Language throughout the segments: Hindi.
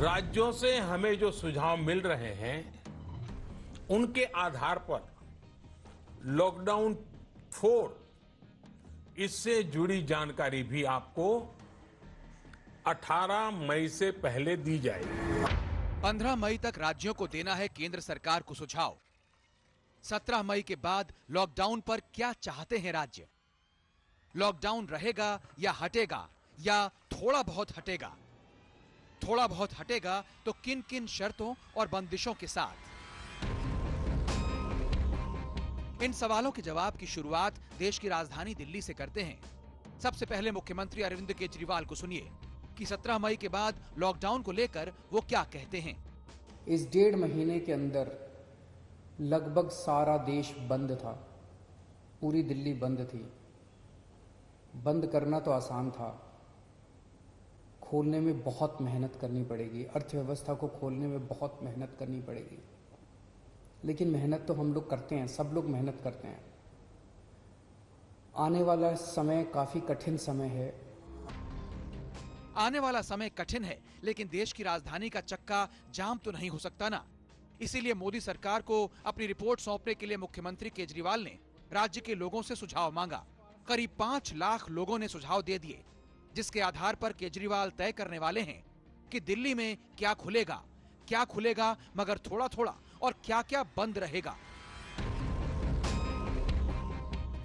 राज्यों से हमें जो सुझाव मिल रहे हैं उनके आधार पर लॉकडाउन 4 इससे जुड़ी जानकारी भी आपको 18 मई से पहले दी जाएगी। 15 मई तक राज्यों को देना है केंद्र सरकार को सुझाव। 17 मई के बाद लॉकडाउन पर क्या चाहते हैं राज्य? लॉकडाउन रहेगा या हटेगा, या थोड़ा बहुत हटेगा? थोड़ा बहुत हटेगा तो किन किन शर्तों और बंदिशों के साथ? इन सवालों के जवाब की शुरुआत देश की राजधानी दिल्ली से करते हैं। सबसे पहले मुख्यमंत्री अरविंद केजरीवाल को सुनिए कि 17 मई के बाद लॉकडाउन को लेकर वो क्या कहते हैं। इस 1.5 महीने के अंदर लगभग सारा देश बंद था, पूरी दिल्ली बंद थी। बंद करना तो आसान था, खोलने में बहुत मेहनत करनी पड़ेगी, अर्थव्यवस्था को खोलने में बहुत मेहनत करनी पड़ेगी। लेकिन मेहनत तो हम लोग करते हैं, सब लोग मेहनत करते हैं। आने वाला समय काफी कठिन समय है। आने वाला समय कठिन है, लेकिन देश की राजधानी का चक्का जाम तो नहीं हो सकता ना। इसीलिए मोदी सरकार को अपनी रिपोर्ट सौंपने के लिए मुख्यमंत्री केजरीवाल ने राज्य के लोगों से सुझाव मांगा। करीब 5 लाख लोगों ने सुझाव दे दिए, जिसके आधार पर केजरीवाल तय करने वाले हैं कि दिल्ली में क्या खुलेगा मगर थोड़ा थोड़ा, और क्या क्या बंद रहेगा।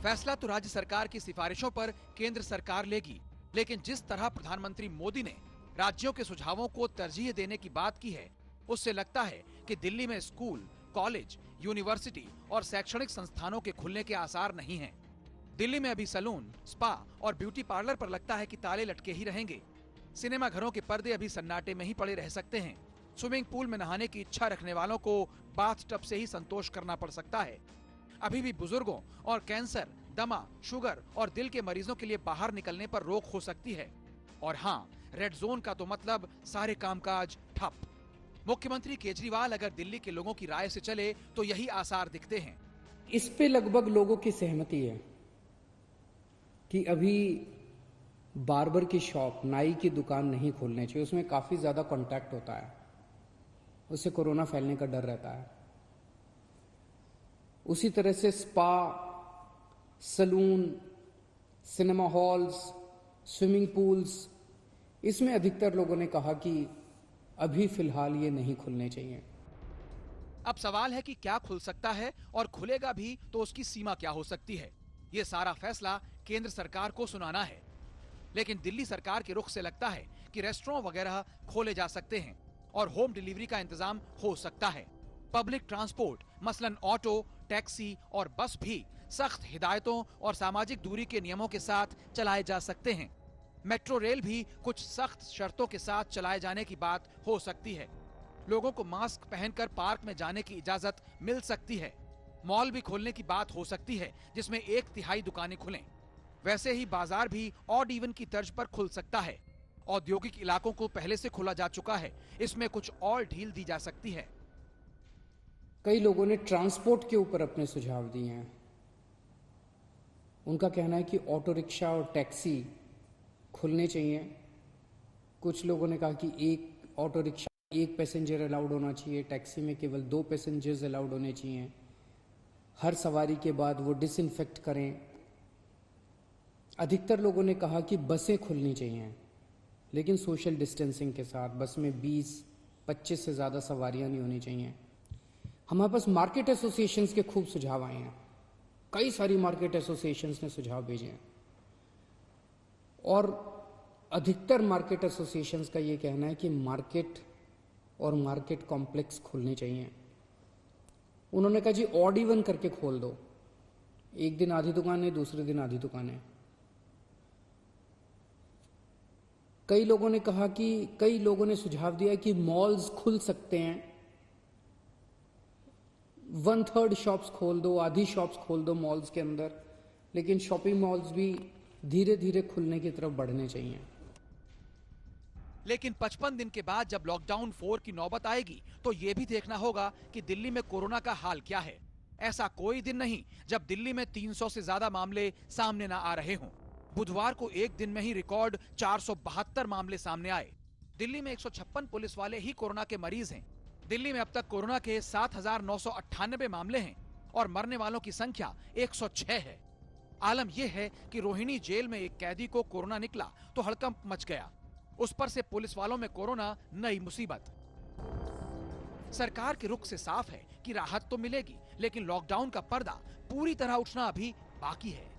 फैसला तो राज्य सरकार की सिफारिशों पर केंद्र सरकार लेगी, लेकिन जिस तरह प्रधानमंत्री मोदी ने राज्यों के सुझावों को तरजीह देने की बात की है, उससे लगता है कि दिल्ली में स्कूल, कॉलेज, यूनिवर्सिटी और शैक्षणिक संस्थानों के खुलने के आसार नहीं हैं। दिल्ली में अभी सैलून, स्पा और ब्यूटी पार्लर पर लगता है कि ताले लटके ही रहेंगे। सिनेमा घरों के पर्दे अभी सन्नाटे में ही पड़े रह सकते हैं। स्विमिंग पूल में नहाने की इच्छा रखने वालों को बाथ टब से ही संतोष करना पड़ सकता है। अभी भी बुजुर्गों और कैंसर, दमा, शुगर और दिल के मरीजों के लिए बाहर निकलने पर रोक हो सकती है। और हाँ, रेड जोन का तो मतलब सारे कामकाज ठप। मुख्यमंत्री केजरीवाल अगर दिल्ली के लोगों की राय से चले तो यही आसार दिखते हैं। इस पे लगभग लोगों की सहमति है कि अभी बार्बर की शॉप, नाई की दुकान नहीं खोलनी चाहिए। उसमें काफी ज्यादा कांटेक्ट होता है, उससे कोरोना फैलने का डर रहता है। उसी तरह से spa, salon, cinema halls, swimming pools, इसमें अधिकतर लोगों ने कहा कि अभी फिलहाल ये नहीं खुलने चाहिए। अब सवाल है कि क्या खुल सकता है, और खुलेगा भी तो उसकी सीमा क्या हो सकती है। ये सारा फैसला केंद्र सरकार को सुनाना है। लेकिन दिल्ली सरकार के रुख से लगता है कि रेस्टोरेंट वगैरह खोले जा सकते हैं और होम डिलीवरी का इंतजाम हो सकता है। पब्लिक ट्रांसपोर्ट मसलन ऑटो, टैक्सी और बस भी सख्त हिदायतों और सामाजिक दूरी के नियमों के साथ चलाए जा सकते हैं। मेट्रो रेल भी कुछ सख्त शर्तों के साथ चलाए जाने की बात हो सकती है। लोगों को मास्क पहनकर पार्क में जाने की इजाजत मिल सकती है। मॉल भी खोलने की बात हो सकती है, जिसमें 1/3 दुकानें खुलें। वैसे ही बाजार भी ऑड इवन की तर्ज पर खुल सकता है। औद्योगिक इलाकों को पहले से खोला जा चुका है, इसमें कुछ और ढील दी जा सकती है। कई लोगों ने ट्रांसपोर्ट के ऊपर अपने सुझाव दिए हैं। उनका कहना है कि ऑटो रिक्शा और टैक्सी खुलने चाहिए। कुछ लोगों ने कहा कि एक ऑटो रिक्शा 1 पैसेंजर अलाउड होना चाहिए, टैक्सी में केवल 2 पैसेंजर्स अलाउड होने चाहिए। हर सवारी के बाद वो डिसइंफेक्ट करें। अधिकतर लोगों ने कहा कि बसें खुलनी चाहिए, लेकिन सोशल डिस्टेंसिंग के साथ। बस में 20-25 से ज़्यादा सवारियां नहीं होनी चाहिए। हमारे पास मार्केट एसोसिएशंस के खूब सुझाव आए हैं। कई सारी मार्केट एसोसिएशंस ने सुझाव भेजे हैं, और अधिकतर मार्केट एसोसिएशंस का ये कहना है कि मार्केट और मार्केट कॉम्प्लेक्स खुलने चाहिए। उन्होंने कहा जी ऑड इवन करके खोल दो, एक दिन आधी दुकानें, दूसरे दिन आधी दुकानें। कई लोगों ने कहा कि कई लोगों ने सुझाव दिया कि मॉल्स खुल सकते हैं, 1/3 शॉप्स खोल दो, आधी शॉप्स खोल दो मॉल्स के अंदर। लेकिन शॉपिंग मॉल्स भी धीरे धीरे खुलने की तरफ बढ़ने चाहिए। लेकिन 55 दिन के बाद जब लॉकडाउन 4 की नौबत आएगी, तो यह भी देखना होगा कि दिल्ली में कोरोना का हाल क्या है। ऐसा कोई दिन नहीं जब दिल्ली में 300 से ज्यादा मामले सामने न आ रहे हों। बुधवार को एक दिन में ही रिकॉर्ड 472 मामले सामने आए। दिल्ली में 156 पुलिस वाले ही कोरोना के मरीज हैं। दिल्ली में अब तक कोरोना के 7,998 मामले हैं और मरने वालों की संख्या 106 है। आलम यह है कि रोहिणी जेल में एक कैदी को कोरोना निकला तो हड़कंप मच गया। उस पर से पुलिस वालों में कोरोना नई मुसीबत। सरकार के रुख से साफ है कि राहत तो मिलेगी, लेकिन लॉकडाउन का पर्दा पूरी तरह उठना अभी बाकी है।